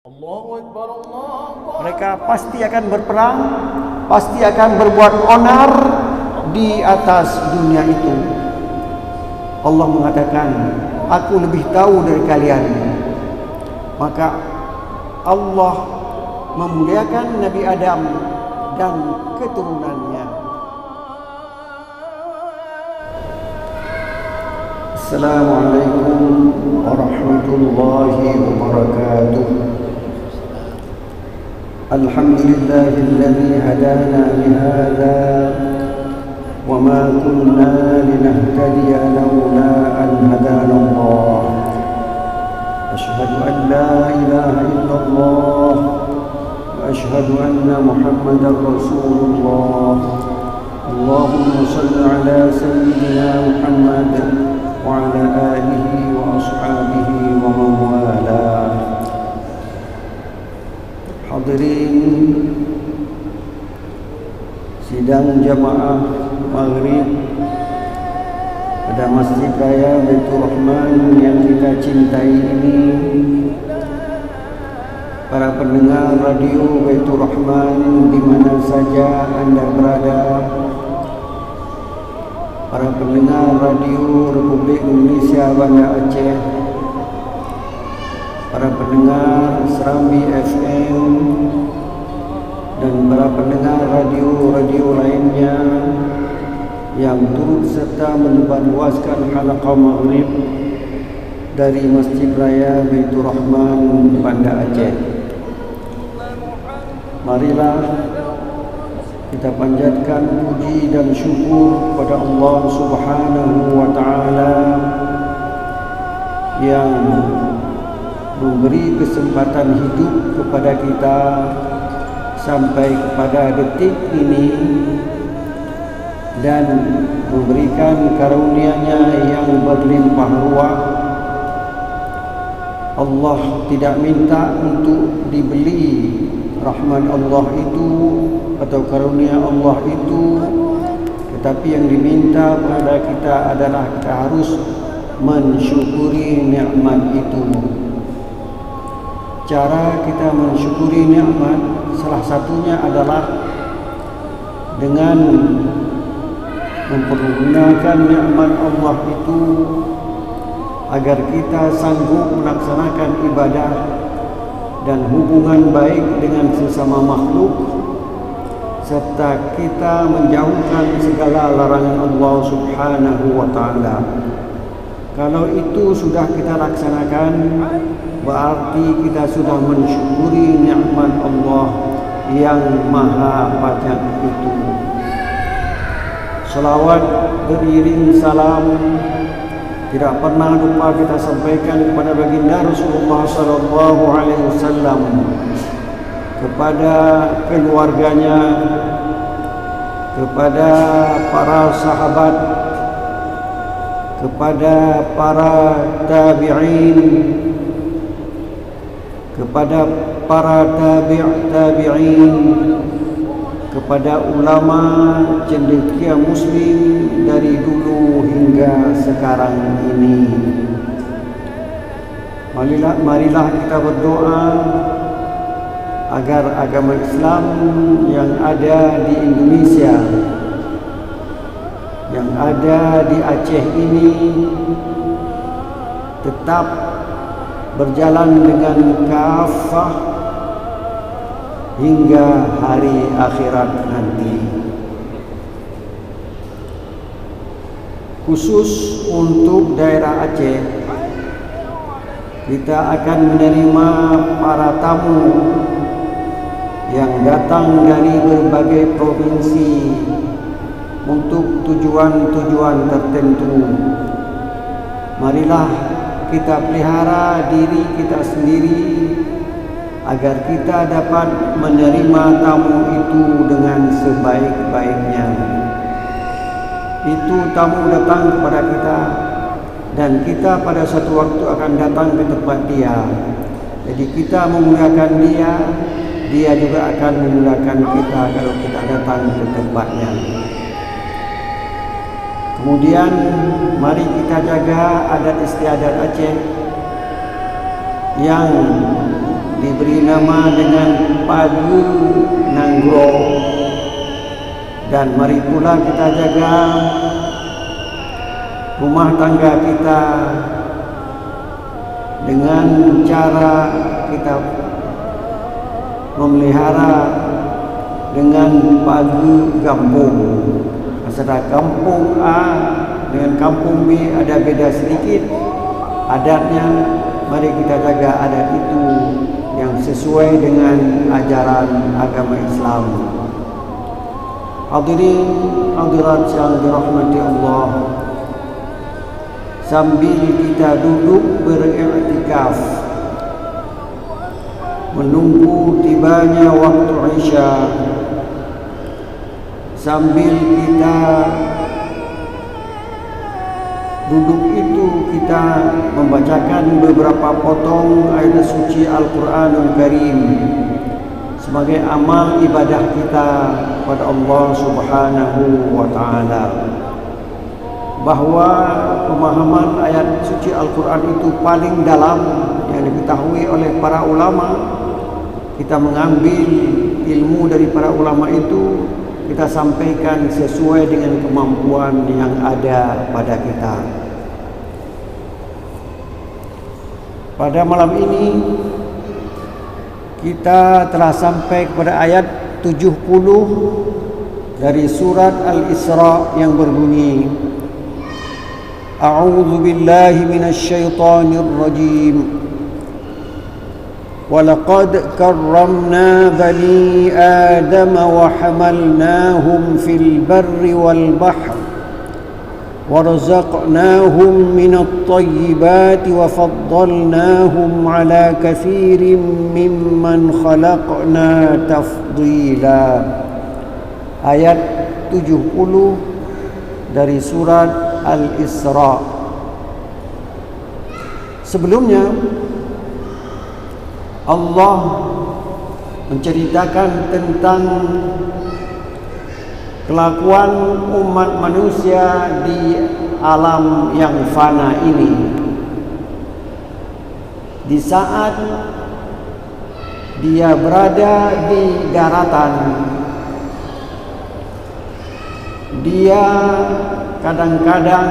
Allahu Akbar, Allahu Akbar. Mereka pasti akan berperang, pasti akan berbuat onar di atas dunia itu. Allah mengatakan, aku lebih tahu dari kalian. Maka Allah memuliakan Nabi Adam dan keturunannya. Assalamualaikum warahmatullahi wabarakatuh. Alhamdulillahilladzi hadana lihada wa ma kunna linahtadiya laula an hadana Allah. Asyhadu an la ilaha illallah wa asyhadu anna Muhammadar Rasulullah. Allahumma shalli ala sayyidina Muhammad wa ala alihi wa ashabihi wa man walah. Hadirin sidang jamaah maghrib pada Masjid Raya Baitur Rahman yang kita cintai ini, para pendengar radio Baitur Rahman di mana saja Anda berada, para pendengar radio Republik Indonesia Banda Aceh, para pendengar Serambi FM, dan para pendengar radio-radio lainnya yang turut serta menyebarluaskan halaqah maghrib dari Masjid Raya Baitur Rahman Banda Aceh. Marilah kita panjatkan puji dan syukur kepada Allah Subhanahu wa taala yang memberi kesempatan hidup kepada kita sampai kepada detik ini dan memberikan karunia-Nya yang berlimpah ruah. Allah tidak minta untuk dibeli rahmat Allah itu atau karunia Allah itu, tetapi yang diminta kepada kita adalah kita harus mensyukuri nikmat itu. Cara kita mensyukuri nikmat salah satunya adalah dengan mempergunakan nikmat Allah itu agar kita sanggup melaksanakan ibadah dan hubungan baik dengan sesama makhluk, serta kita menjauhkan segala larangan Allah Subhanahu wa taala. Kalau itu sudah kita laksanakan, berarti kita sudah mensyukuri nikmat Allah yang maha banyak itu. Salawat beriring salam tidak pernah lupa kita sampaikan kepada baginda Rasulullah sallallahu alaihi wasallam, kepada keluarganya, kepada para sahabat, kepada para tabi'in, kepada para tabi'in, kepada ulama cendekia muslim dari dulu hingga sekarang ini. Marilah kita berdoa agar agama Islam yang ada di Indonesia, yang ada di Aceh ini tetap berjalan dengan kafah hingga hari akhirat nanti. Khusus untuk daerah Aceh, kita akan menerima para tamu yang datang dari berbagai provinsi untuk tujuan-tujuan tertentu. Marilah kita pelihara diri kita sendiri agar kita dapat menerima tamu itu dengan sebaik-baiknya. Itu tamu datang kepada kita dan kita pada suatu waktu akan datang ke tempat dia. Jadi kita memuliakan dia, dia juga akan memuliakan kita kalau kita datang ke tempatnya. Kemudian mari kita jaga adat istiadat Aceh yang diberi nama dengan Pagu Nanggro. Dan mari pula kita jaga rumah tangga kita dengan cara kita memelihara dengan Pagu Kampung. Maksudnya kampung A dengan kampung B ada beda sedikit adatnya. Mari kita jaga adat itu yang sesuai dengan ajaran agama Islam. Hadirin hadirat yang dirahmati Allah, sambil kita duduk beriktikaf menunggu tibanya waktu Isya, sambil kita duduk itu kita membacakan beberapa potong ayat suci Al-Quranul Karim sebagai amal ibadah kita kepada Allah Subhanahu wa Ta'ala. Bahwa pemahaman ayat suci Al-Quran itu paling dalam yang diketahui oleh para ulama. Kita mengambil ilmu dari para ulama itu, kita sampaikan sesuai dengan kemampuan yang ada pada kita. Pada malam ini kita telah sampai kepada ayat 70 dari surat Al-Isra yang berbunyi, A'udzu billahi minasy syaithanir rajim. وَلَقَدْ كَرَّمْنَا بَنِي آدَمَ وَحَمَلْنَاهُمْ فِي الْبَرِّ وَالْبَحْرِ وَرَزَقْنَاهُمْ مِنَ الطَّيِّبَاتِ وَفَضَّلْنَاهُمْ عَلَى كَثِيرٍ مِّمَّنْ خَلَقْنَا تَفْضِيلًا. Ayat 70 dari surat Al-Isra. Sebelumnya Allah menceritakan tentang kelakuan umat manusia di alam yang fana ini. Di saat dia berada di daratan, dia kadang-kadang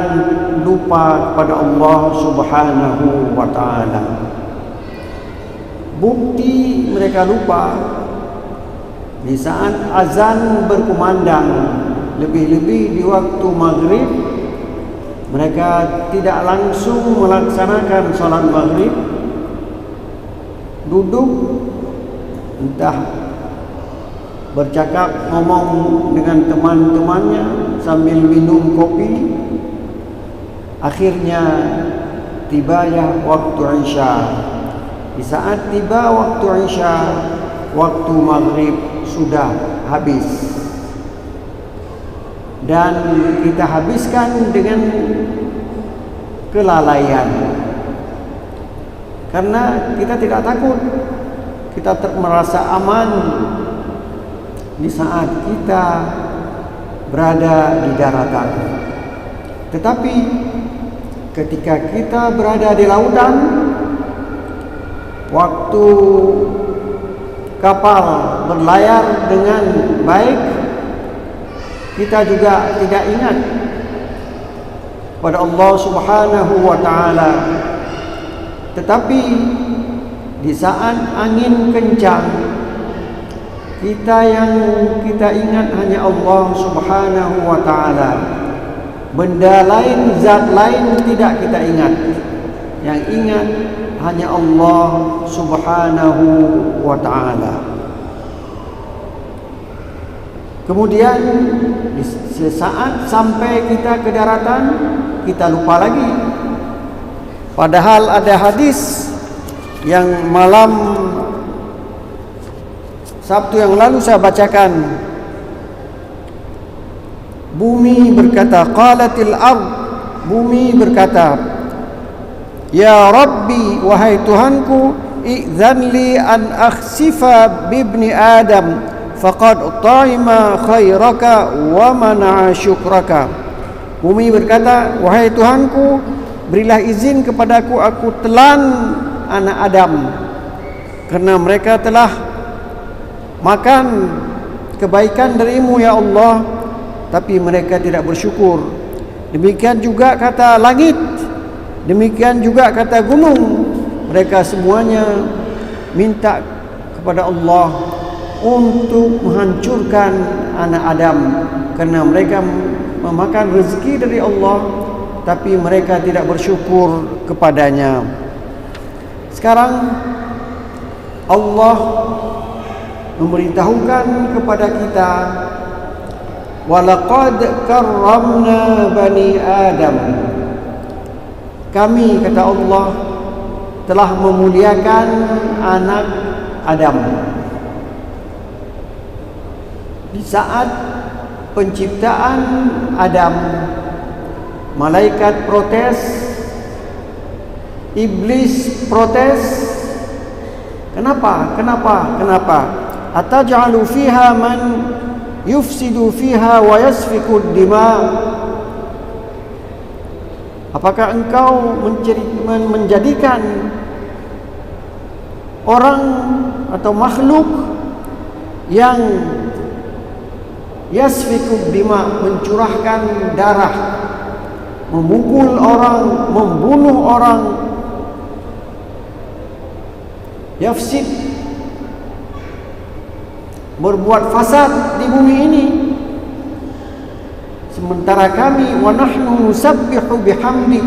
lupa kepada Allah Subhanahu wa Ta'ala. Bukti mereka lupa di saat azan berkumandang, lebih-lebih di waktu maghrib, mereka tidak langsung melaksanakan salat maghrib, duduk entah bercakap ngomong dengan teman-temannya sambil minum kopi. Akhirnya tiba ya waktu Isya. Di saat tiba waktu Isya, waktu maghrib sudah habis, dan kita habiskan dengan kelalaian karena kita tidak takut. Kita merasa aman di saat kita berada di daratan. Tetapi ketika kita berada di lautan, waktu kapal berlayar dengan baik, kita juga tidak ingat pada Allah Subhanahu wa Ta'ala. Tetapi di saat angin kencang, kita yang kita ingat hanya Allah Subhanahu wa Ta'ala. Benda lain, zat lain tidak kita ingat. Yang ingat hanya Allah Subhanahu wa Ta'ala. Kemudian sesaat sampai kita ke daratan, kita lupa lagi. Padahal ada hadis yang malam Sabtu yang lalu saya bacakan. Bumi berkata, qalatil ard, bumi berkata, Ya Rabbi, wahai Tuhanku, i'zan li an akhsifa bibni Adam faqad ta'ima khairaka wa mana'a syukraka. Bumi berkata, wahai Tuhanku, berilah izin kepadaku, aku telan anak Adam, Kerana mereka telah makan kebaikan darimu ya Allah, tapi mereka tidak bersyukur. Demikian juga kata langit, demikian juga kata gunung. Mereka semuanya minta kepada Allah untuk menghancurkan anak Adam, kerana mereka memakan rezeki dari Allah, tapi mereka tidak bersyukur kepadanya. Sekarang Allah memberitahukan kepada kita, walaqad karramna bani Adam. Kami, kata Allah, telah memuliakan anak Adam. Di saat penciptaan Adam, malaikat protes, iblis protes. Kenapa? Ataj'alu fiha man yufsidu fiha wa yasfiku dima. Apakah engkau menjadikan orang atau makhluk yang yasfiku dima, mencurahkan darah, memukul orang, membunuh orang, yafsid, berbuat fasad di bumi ini, sementara kami wa nahnu nusabbihu bihamdik,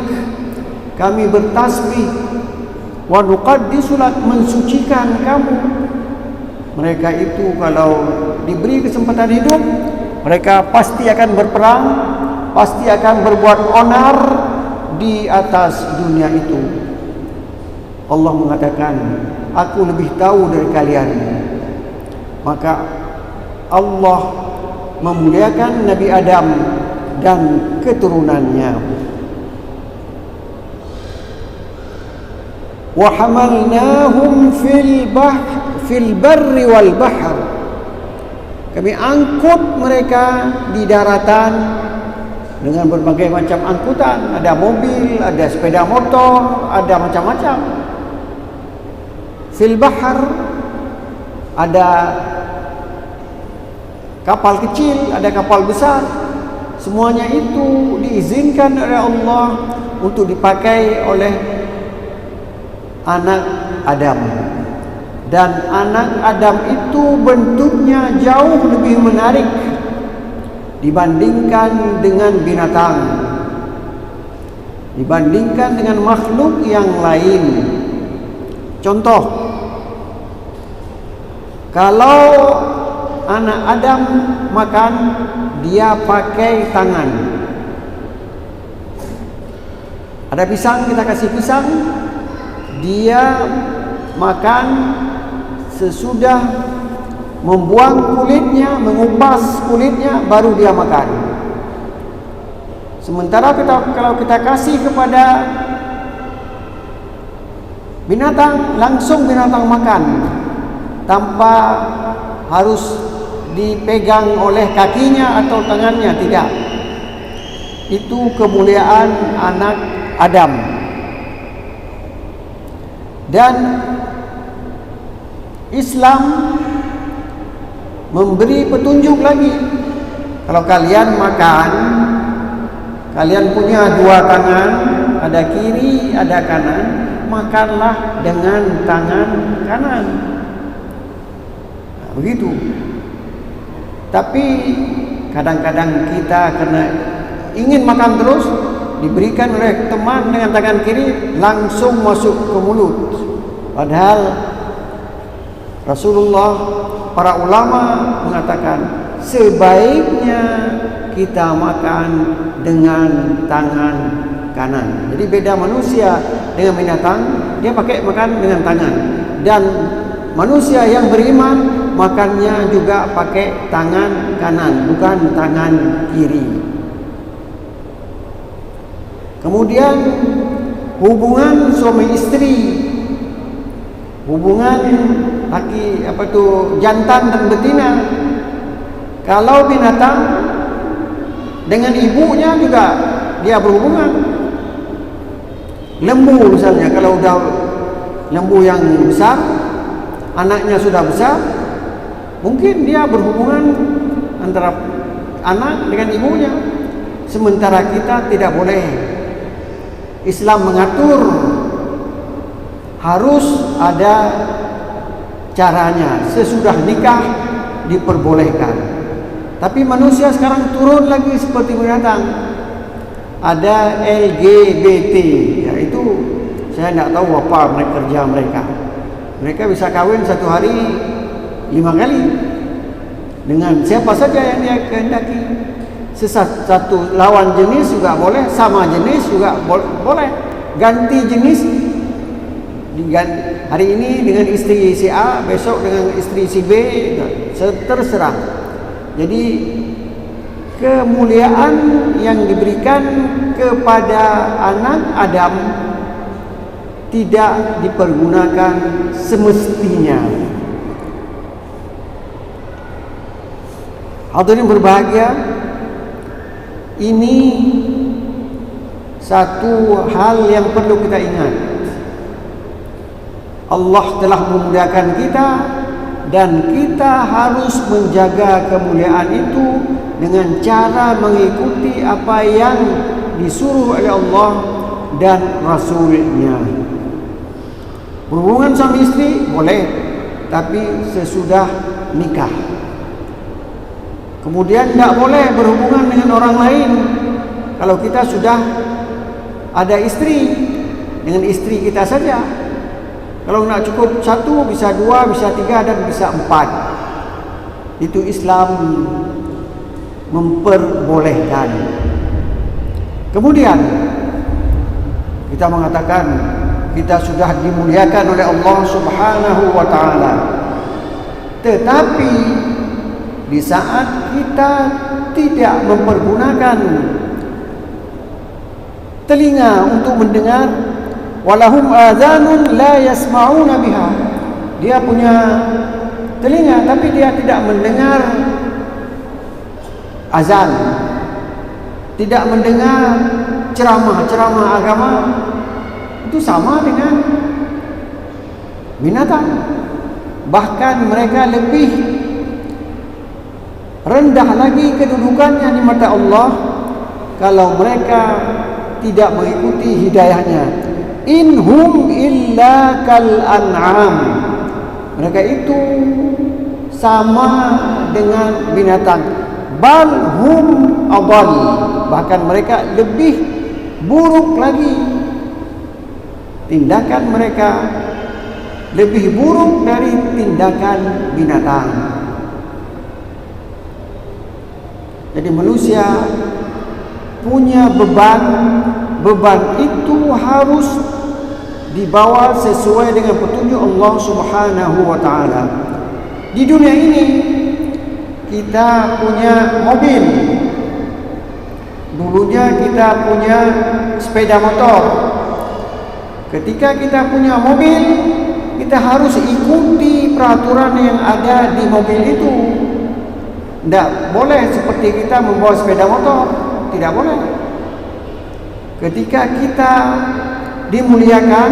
kami bertasbih, wa nuqaddisu lak, mensucikan kamu. Mereka itu kalau diberi kesempatan hidup, mereka pasti akan berperang, pasti akan berbuat onar di atas dunia itu. Allah mengatakan, aku lebih tahu dari kalian. Maka Allah memuliakan Nabi Adam dan keturunannya. Wa hamalnahum fil barri wal bahr. Kami angkut mereka di daratan dengan berbagai macam angkutan. Ada mobil, ada sepeda motor, ada macam-macam. Fil bahr, ada kapal kecil, ada kapal besar. Semuanya itu diizinkan oleh Allah untuk dipakai oleh anak Adam. Dan anak Adam itu bentuknya jauh lebih menarik dibandingkan dengan binatang, dibandingkan dengan makhluk yang lain. Contoh, kalau anak Adam makan, dia pakai tangan. Ada pisang, kita kasih pisang, dia makan sesudah membuang kulitnya, mengupas kulitnya, baru dia makan. Sementara kalau kita kasih kepada binatang, langsung binatang makan tanpa harus dipegang oleh kakinya atau tangannya, tidak. Itu kemuliaan anak Adam. Dan Islam memberi petunjuk lagi. Kalau kalian makan, kalian punya dua tangan, ada kiri, ada kanan, makanlah dengan tangan kanan. Nah, begitu. Tapi kadang-kadang kita karena ingin makan terus, diberikan oleh teman dengan tangan kiri, langsung masuk ke mulut. Padahal Rasulullah, para ulama mengatakan sebaiknya kita makan dengan tangan kanan. Jadi beda manusia dengan binatang, dia pakai makan dengan tangan. Dan manusia yang beriman makannya juga pakai tangan kanan, bukan tangan kiri. Kemudian hubungan suami istri, hubungan laki jantan dan betina. Kalau binatang dengan ibunya juga dia berhubungan. Lembu misalnya, kalau udah lembu yang besar, anaknya sudah besar, mungkin dia berhubungan antara anak dengan ibunya. Sementara kita tidak boleh. Islam mengatur harus ada caranya. Sesudah nikah diperbolehkan. Tapi manusia sekarang turun lagi seperti binatang. Ada LGBT, ya itu saya tidak tahu apa kerja mereka. Mereka bisa kawin satu hari 5 kali dengan siapa saja yang dia kehendaki. Satu lawan jenis juga boleh, sama jenis juga boleh. Ganti jenis, hari ini dengan istri si A, besok dengan istri si B, terserah. Jadi kemuliaan yang diberikan kepada anak Adam tidak dipergunakan semestinya. Hadirin berbahagia, ini satu hal yang perlu kita ingat. Allah telah memuliakan kita dan kita harus menjaga kemuliaan itu dengan cara mengikuti apa yang disuruh oleh Allah dan Rasulnya. Berhubungan suami istri boleh, tapi sesudah nikah. Kemudian tidak boleh berhubungan dengan orang lain kalau kita sudah ada istri, dengan istri kita saja. Kalau nak cukup satu, bisa dua, bisa tiga, dan bisa 4. Itu Islam memperbolehkan. Kemudian kita mengatakan kita sudah dimuliakan oleh Allah Subhanahu wa ta'ala. Tetapi di saat kita tidak mempergunakan telinga untuk mendengar, walahum adhanun la yasma'una biha, dia punya telinga tapi dia tidak mendengar azan, tidak mendengar ceramah-ceramah agama, itu sama dengan binatang. Bahkan mereka lebih rendah lagi kedudukannya di mata Allah kalau mereka tidak mengikuti hidayahnya. Inhum illa kal an'am, mereka itu sama dengan binatang. Bal hum adall, bahkan mereka lebih buruk lagi. Tindakan mereka lebih buruk dari tindakan binatang. Jadi manusia punya beban itu harus dibawa sesuai dengan petunjuk Allah Subhanahu wa ta'ala. Di dunia ini kita punya mobil, dulunya kita punya sepeda motor. Ketika kita punya mobil, kita harus ikuti peraturan yang ada di mobil itu. Tidak boleh seperti kita membawa sepeda motor, tidak boleh. Ketika kita dimuliakan,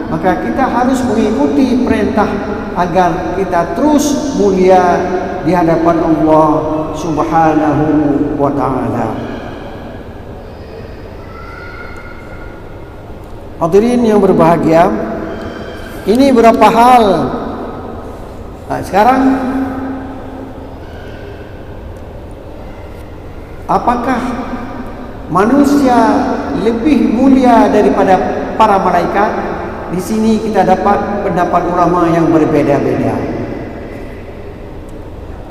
maka kita harus mengikuti perintah agar kita terus mulia di hadapan Allah Subhanahu wa ta'ala. Hadirin yang berbahagia, ini beberapa hal. Sekarang apakah manusia lebih mulia daripada para malaikat? Di sini kita dapat pendapat ulama yang berbeda-beda.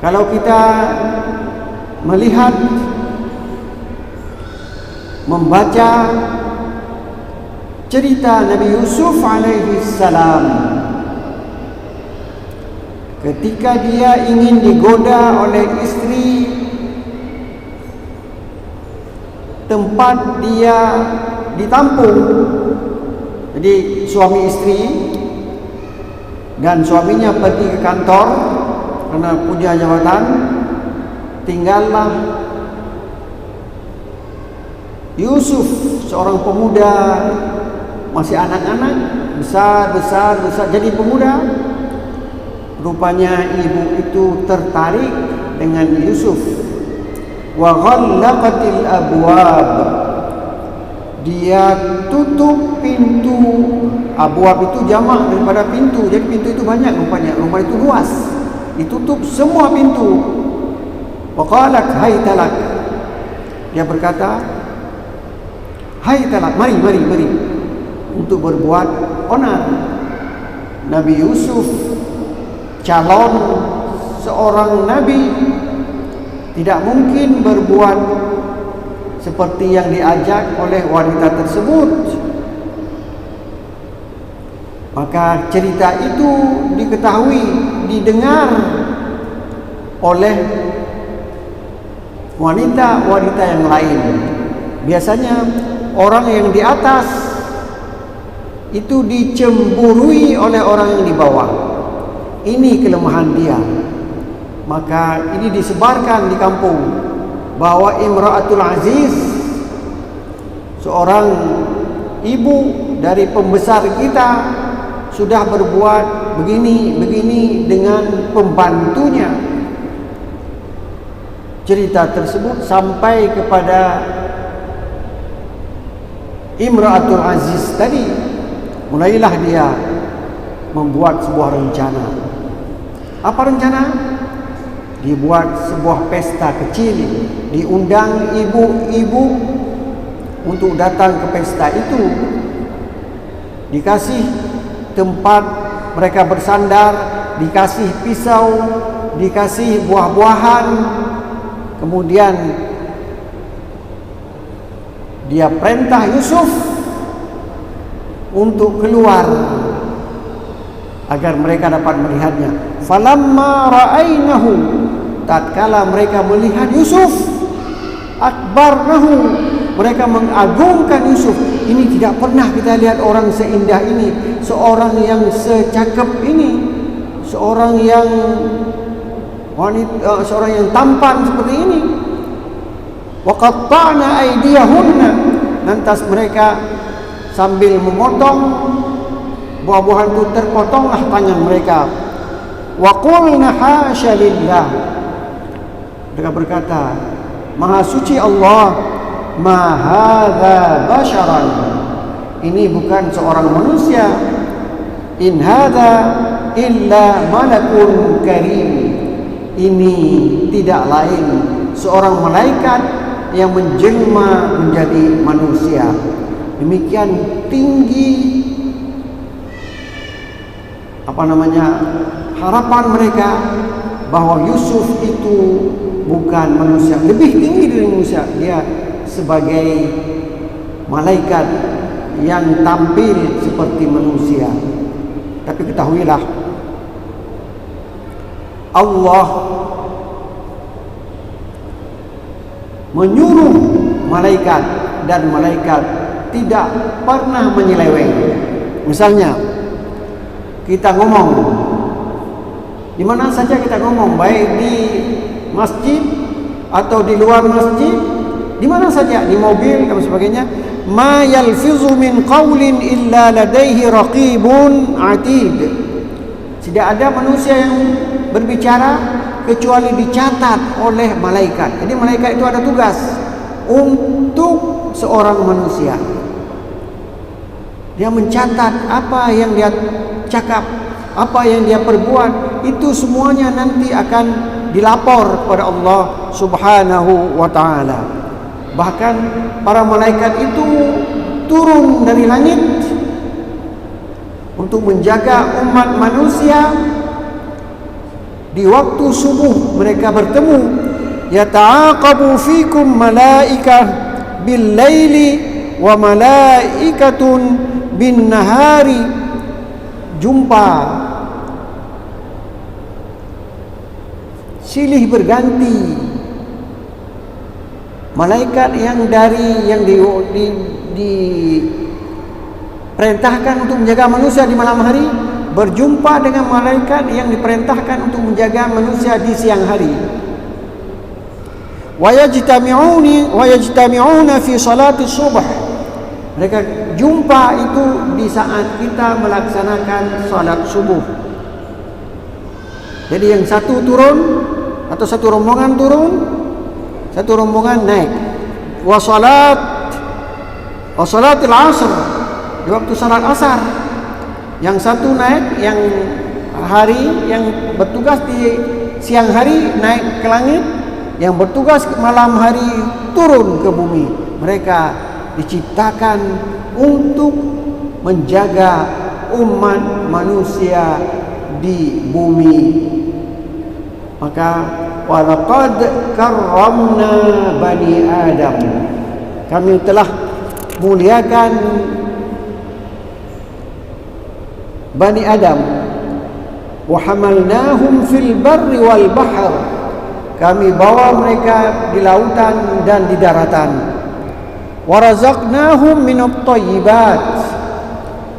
Kalau kita melihat, membaca cerita Nabi Yusuf alaihi salam, ketika dia ingin digoda oleh istri tempat dia ditampung. Jadi suami istri dan suaminya pergi ke kantor karena punya jabatan, tinggallah Yusuf, seorang pemuda, masih anak-anak, besar, jadi pemuda. Rupanya ibu itu tertarik dengan Yusuf. Wa ghallaqatil abwab, dia tutup pintu. Abwab itu jamak daripada pintu, jadi pintu itu banyak rupanya. Rumah itu luas, ditutup semua pintu. Wa qalat haytalak, dia berkata, hai talak, mari untuk berbuat onar. Nabi Yusuf calon seorang nabi, tidak mungkin berbuat seperti yang diajak oleh wanita tersebut. Maka cerita itu diketahui, didengar oleh wanita-wanita yang lain. Biasanya orang yang di atas itu dicemburui oleh orang yang di bawah. Ini kelemahan dia. Maka ini disebarkan di kampung bahwa Imra'atul Aziz, seorang ibu dari pembesar kita, sudah berbuat begini dengan pembantunya. Cerita tersebut sampai kepada Imra'atul Aziz tadi. Mulailah dia membuat sebuah rencana. Apa rencana? Dibuat sebuah pesta kecil, diundang ibu-ibu untuk datang ke pesta itu. Dikasih tempat mereka bersandar, dikasih pisau, dikasih buah-buahan. Kemudian dia perintah Yusuf untuk keluar agar mereka dapat melihatnya. Falamma ra'ainahu, tatkala mereka melihat Yusuf, akbarnahu, mereka mengagungkan Yusuf. Ini tidak pernah kita lihat orang seindah ini, seorang yang secakap ini, seorang yang wanita, seorang yang tampan seperti ini. Wa qatta'na aydiyahunna, lantas mereka sambil memotong buah-buahan itu, terpotonglah tangan mereka. Wa qulna hasya lillah, mereka berkata, Maha suci Allah, ma hadza basharan, ini bukan seorang manusia. In hadza illa malakun karim, ini tidak lain seorang malaikat yang menjelma menjadi manusia. Demikian tinggi harapan mereka bahwa Yusuf itu bukan manusia, lebih tinggi dari manusia. Dia sebagai malaikat yang tampil seperti manusia. Tapi ketahuilah, Allah menyuruh malaikat, dan malaikat tidak pernah menyeleweng. Misalnya kita ngomong, di mana saja kita ngomong, baik di masjid atau di luar masjid, di mana saja, di mobil dan sebagainya, ma yalfizu min qaulin illa ladaihi raqibun atid. Tidak ada manusia yang berbicara kecuali dicatat oleh malaikat. Jadi malaikat itu ada tugas untuk seorang manusia. Dia mencatat apa yang dia cakap, apa yang dia perbuat, itu semuanya nanti akan dilapor kepada Allah Subhanahu wa ta'ala. Bahkan para malaikat itu turun dari langit untuk menjaga umat manusia. Di waktu subuh mereka bertemu. Yata'aqabu fikum malaikah bil laili wa malaikatun bin nahari. Jumpa, silih berganti. Malaikat yang diperintahkan untuk menjaga manusia di malam hari berjumpa dengan malaikat yang diperintahkan untuk menjaga manusia di siang hari. Wa yajtami'una fi salati subh. Mereka jumpa itu di saat kita melaksanakan salat subuh. Jadi yang satu turun atau satu rombongan turun, satu rombongan naik. Wa salatil asr, di waktu salat asar. Yang satu naik, yang hari yang bertugas di siang hari naik ke langit, yang bertugas malam hari turun ke bumi. Mereka diciptakan untuk menjaga umat manusia di bumi. Maka walaqad karramna bani Adam, kami telah muliakan Bani Adam. Wa hamalnahum fil barri wal bahr, kami bawa mereka di lautan dan di daratan. Wa razaqnahum minat thayyibat,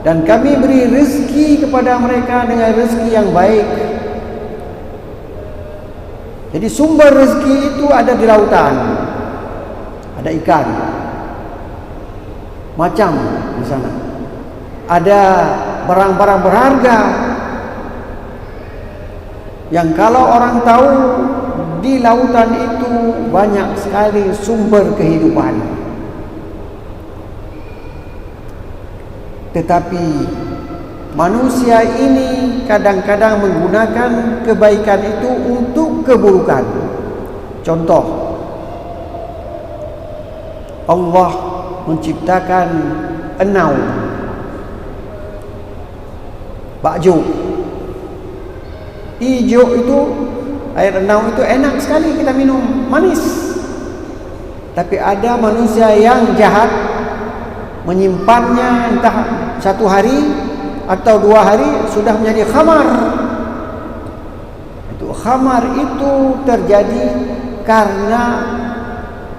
dan kami beri rezeki kepada mereka dengan rezeki yang baik. Jadi sumber rezeki itu ada di lautan. Ada ikan macam di sana. Ada barang-barang berharga yang kalau orang tahu di lautan itu banyak sekali sumber kehidupan. Tetapi manusia ini kadang-kadang menggunakan kebaikan itu untuk keburukan. Contoh, Allah menciptakan enau, bakjo. Hijau itu, air enau itu enak sekali kita minum, manis. Tapi ada manusia yang jahat, menyimpannya entah 1 hari atau 2 hari sudah menjadi khamar. Itu khamar itu terjadi karena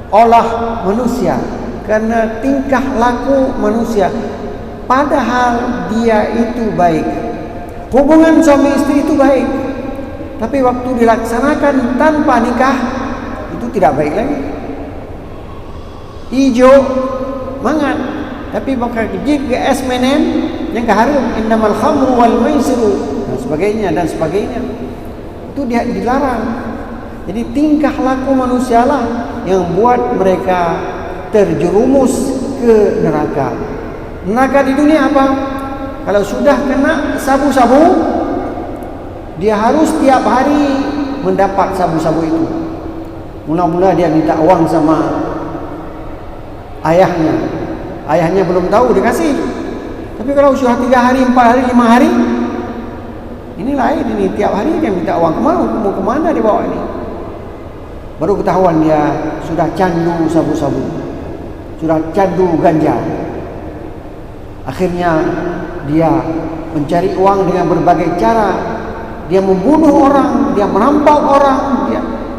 olah manusia, karena tingkah laku manusia. Padahal dia itu baik. Hubungan suami istri itu baik, tapi waktu dilaksanakan tanpa nikah itu tidak baik lagi. Hijau mangan, tapi bakal gigit ke es menen yang keharum, innamal khamru wal maisiru dan sebagainya. Itu dia dilarang. Jadi tingkah laku manusialah yang buat mereka terjerumus ke neraka. Neraka di dunia apa? Kalau sudah kena sabu-sabu, dia harus tiap hari mendapat sabu-sabu itu. Mula-mula dia minta uang sama ayahnya. Ayahnya belum tahu, dikasih. Tapi kalau sudah 3 hari, 4 hari, 5 hari, ini lain ini. Tiap hari dia minta uang. Mau kemana dia bawa ini? Baru ketahuan dia sudah candu sabu-sabu, sudah candu ganja. Akhirnya dia mencari uang dengan berbagai cara. Dia membunuh orang, dia merampok orang.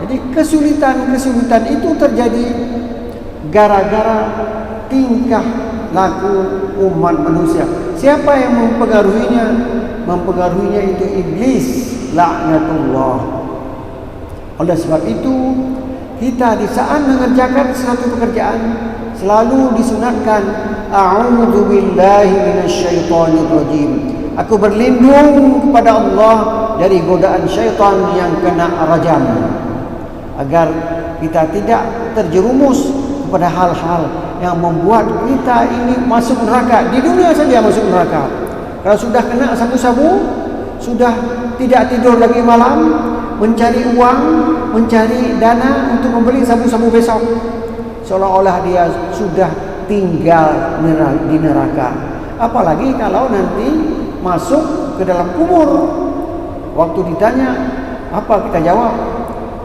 Jadi kesulitan itu terjadi gara-gara tingkah laku umat manusia. Siapa yang mempengaruhinya? Mempengaruhinya itu iblis, laknatullah. Oleh sebab itu, kita di saat mengerjakan suatu pekerjaan selalu disunatkan a'udzu billahi minasyaitonir rajim. Aku berlindung kepada Allah dari godaan syaitan yang kena rajam, agar kita tidak terjerumus kepada hal-hal yang membuat kita ini masuk neraka. Di dunia saja masuk neraka. Kalau sudah kena sabu-sabu, sudah tidak tidur lagi malam, mencari uang, mencari dana untuk membeli sabu-sabu besok, seolah-olah dia sudah tinggal di neraka. Apalagi kalau nanti masuk ke dalam kubur, waktu ditanya apa kita jawab?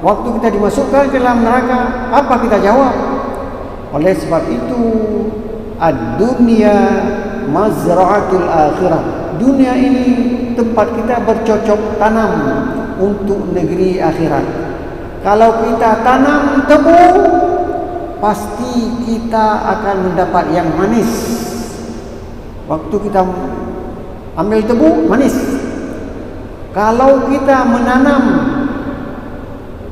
Waktu kita dimasukkan ke dalam neraka, apa kita jawab? Oleh sebab itu, ad-dunya mazra'atul akhirah. Dunia ini tempat kita bercocok tanam untuk negeri akhirat. Kalau kita tanam tebu, pasti kita akan mendapat yang manis. Waktu kita ambil tebu, manis. Kalau kita menanam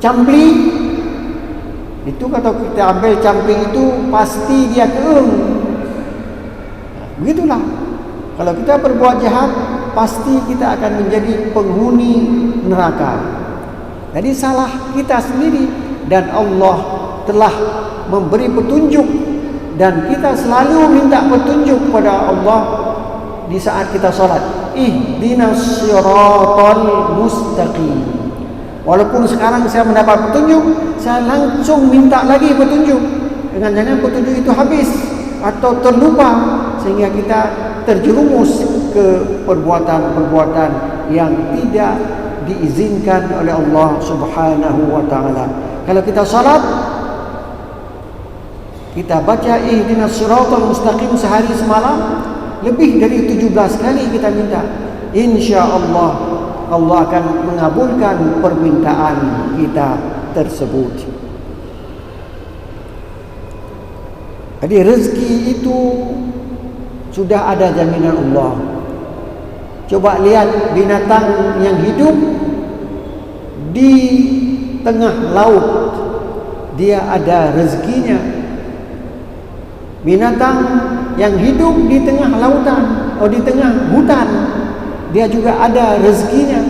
campli, itu kalau kita ambil camping itu pasti dia keung. Begitulah. Kalau kita berbuat jahat, pasti kita akan menjadi penghuni neraka. Jadi salah kita sendiri, dan Allah telah memberi petunjuk, dan kita selalu minta petunjuk kepada Allah di saat kita solat. Ihdinas siratal mustaqim. Walaupun sekarang saya mendapat petunjuk, saya langsung minta lagi petunjuk. Jangan petunjuk itu habis atau terlupa, sehingga kita terjerumus ke perbuatan-perbuatan yang tidak diizinkan oleh Allah Subhanahu wa taala. Kalau kita salat, kita baca ihdinas siratal mustaqim sehari semalam, lebih dari 17 kali kita minta. Insya-Allah Allah akan mengabulkan permintaan kita tersebut. Jadi rezeki itu sudah ada jaminan Allah. Coba lihat binatang yang hidup di tengah laut, dia ada rezekinya. Binatang yang hidup di tengah lautan atau di tengah hutan, dia juga ada rezekinya.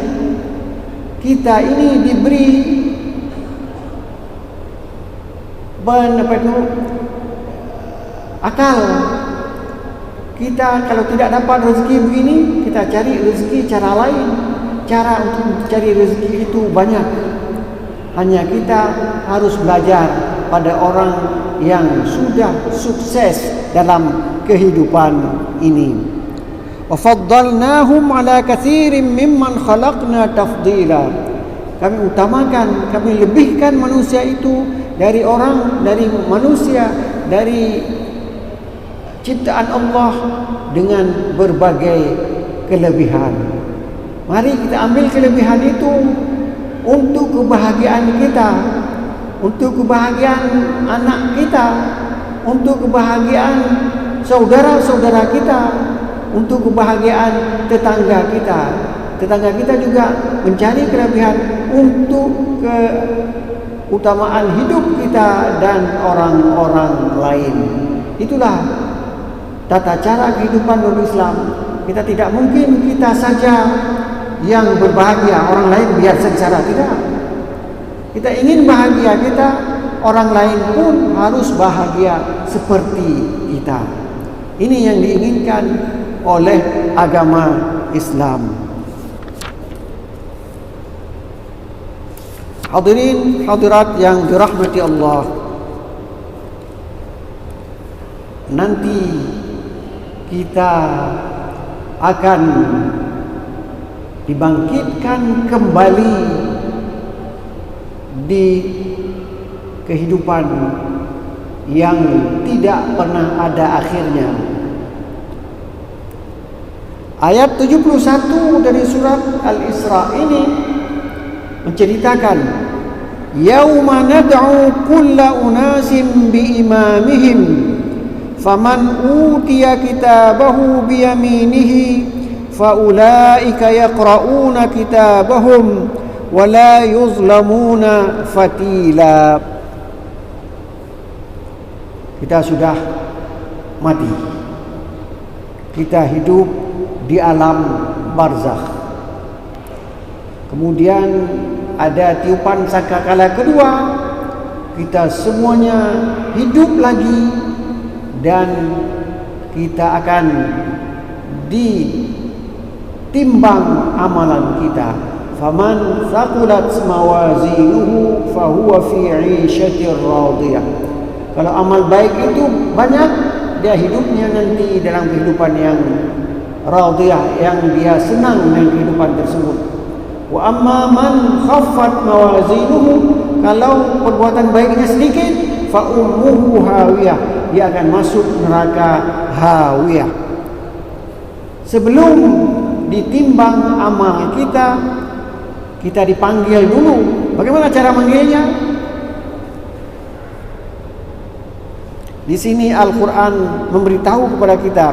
Kita ini diberi akal. Kita kalau tidak dapat rezeki begini, kita cari rezeki cara lain. Cara untuk cari rezeki itu banyak. Hanya kita harus belajar pada orang yang sudah sukses dalam kehidupan ini. Wa faddalnahum ala katsirin mimman khalaqna tafdila. Kami utamakan, kami lebihkan manusia itu dari manusia, dari ciptaan Allah dengan berbagai kelebihan. Mari kita ambil kelebihan itu untuk kebahagiaan kita, untuk kebahagiaan anak kita, untuk kebahagiaan saudara-saudara kita, untuk kebahagiaan tetangga kita. Tetangga kita juga mencari kelebihan untuk keutamaan hidup kita dan orang-orang lain. Itulah tata cara kehidupan Islam. Kita tidak mungkin kita saja yang berbahagia, orang lain biar sengsara. Tidak. Kita ingin bahagia, orang lain pun harus bahagia seperti kita. Ini yang diinginkan oleh agama Islam. Hadirin hadirat yang dirahmati Allah, nanti kita akan dibangkitkan kembali di kehidupan yang tidak pernah ada akhirnya. Ayat 71 dari surat Al-Isra ini menceritakan, yauma nad'u kulla unasin biimamihim faman utiya kitabahu biyaminihi faulaika yaqra'una kitabahum wa la yuzlamuna fatila. Kita sudah mati, kita hidup di alam barzakh. Kemudian ada tiupan sangkakala kedua, kita semuanya hidup lagi, dan kita akan ditimbang amalan kita. Faman thaqulat mawazinuhu fahuwa fi 'ishatir radiyah. Kalau amal baik itu banyak, dia hidupnya nanti dalam kehidupan yang radiyah, yang dia senang dengan kehidupan tersebut. Wa amma man khaffat mawazinuhu, kalau perbuatan baiknya sedikit, fa ummuhu hawiyah, dia akan masuk neraka hawiyah. Sebelum ditimbang amal kita dipanggil dulu. Bagaimana cara manggilnya? Di sini Al-Quran memberitahu kepada kita,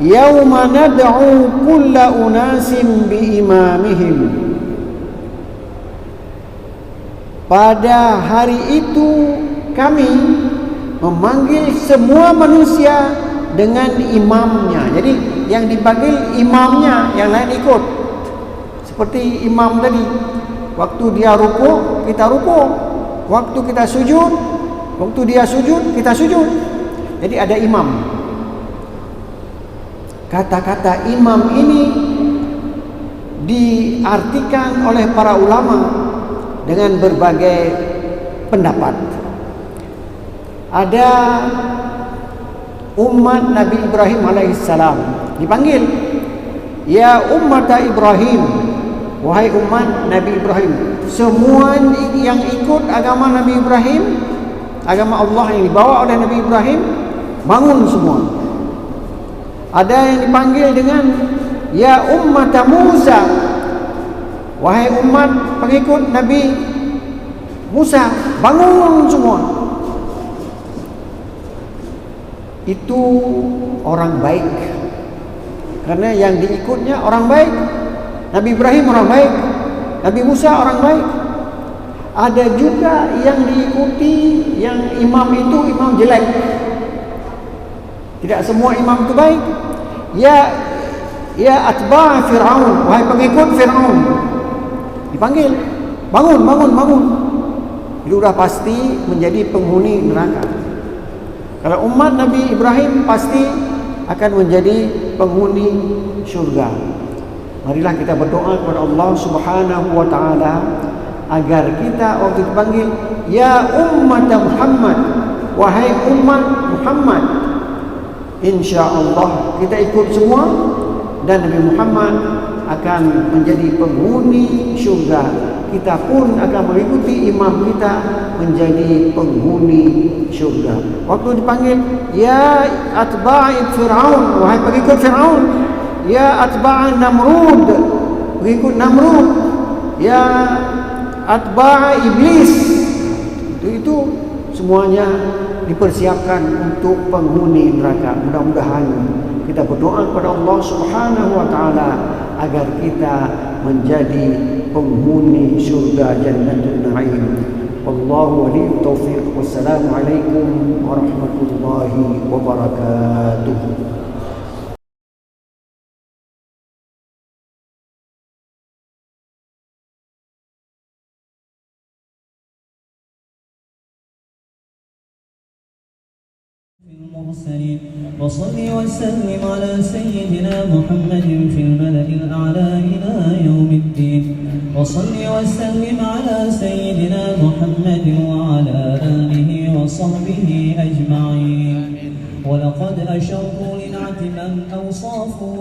yauma nad'u kulla unasin biimamihim. Pada hari itu kami memanggil semua manusia dengan imamnya. Jadi yang dipanggil imamnya, yang lain ikut. Seperti imam tadi, waktu dia rukuk, kita rukuk. Waktu kita sujud, waktu dia sujud, kita sujud. Jadi ada imam. Kata-kata imam ini diartikan oleh para ulama dengan berbagai pendapat. Ada umat Nabi Ibrahim alaihissalam dipanggil, ya umat Ibrahim, wahai umat Nabi Ibrahim. Semua yang ikut agama Nabi Ibrahim, agama Allah yang dibawa oleh Nabi Ibrahim, bangun semua. Ada yang dipanggil dengan ya umat Musa, wahai umat pengikut Nabi Musa, bangun semua. Itu orang baik, karena yang diikutnya orang baik. Nabi Ibrahim orang baik, Nabi Musa orang baik. Ada juga yang diikuti, yang imam itu imam jelek. Tidak semua imam itu baik. Ya atba' Fir'aun, wahai pengikut Fir'aun, dipanggil, bangun, bangun, bangun. Itu sudah pasti menjadi penghuni neraka. Kalau umat Nabi Ibrahim pasti akan menjadi penghuni syurga. Marilah kita berdoa kepada Allah Subhanahu wa taala agar kita waktu dipanggil ya umat Muhammad, wahai umat Muhammad, insya-Allah kita ikut semua dan Nabi Muhammad akan menjadi penghuni syurga. Kita pun akan mengikuti imam kita menjadi penghuni syurga. Waktu dipanggil ya atba'i Fir'aun, wahai pengikut Fir'aun, ya atba'a Namrud, pengikut Namrud, ya atba'a Iblis, itu semuanya dipersiapkan untuk penghuni neraka. Mudah-mudahan kita berdoa kepada Allah Subhanahu wa taala agar kita menjadi penghuni syurga Jannatul Na'im. Wallahu waliyut taufiq. Wassalamualaikum warahmatullahi wabarakatuh. المرسلين وصل وسلم على سيدنا محمد في الملأ الأعلى إلى يوم الدين. وصل وسلم على سيدنا محمد وعلى آله وصحبه أجمعين. ولقد أشرت لنعت من أوصافه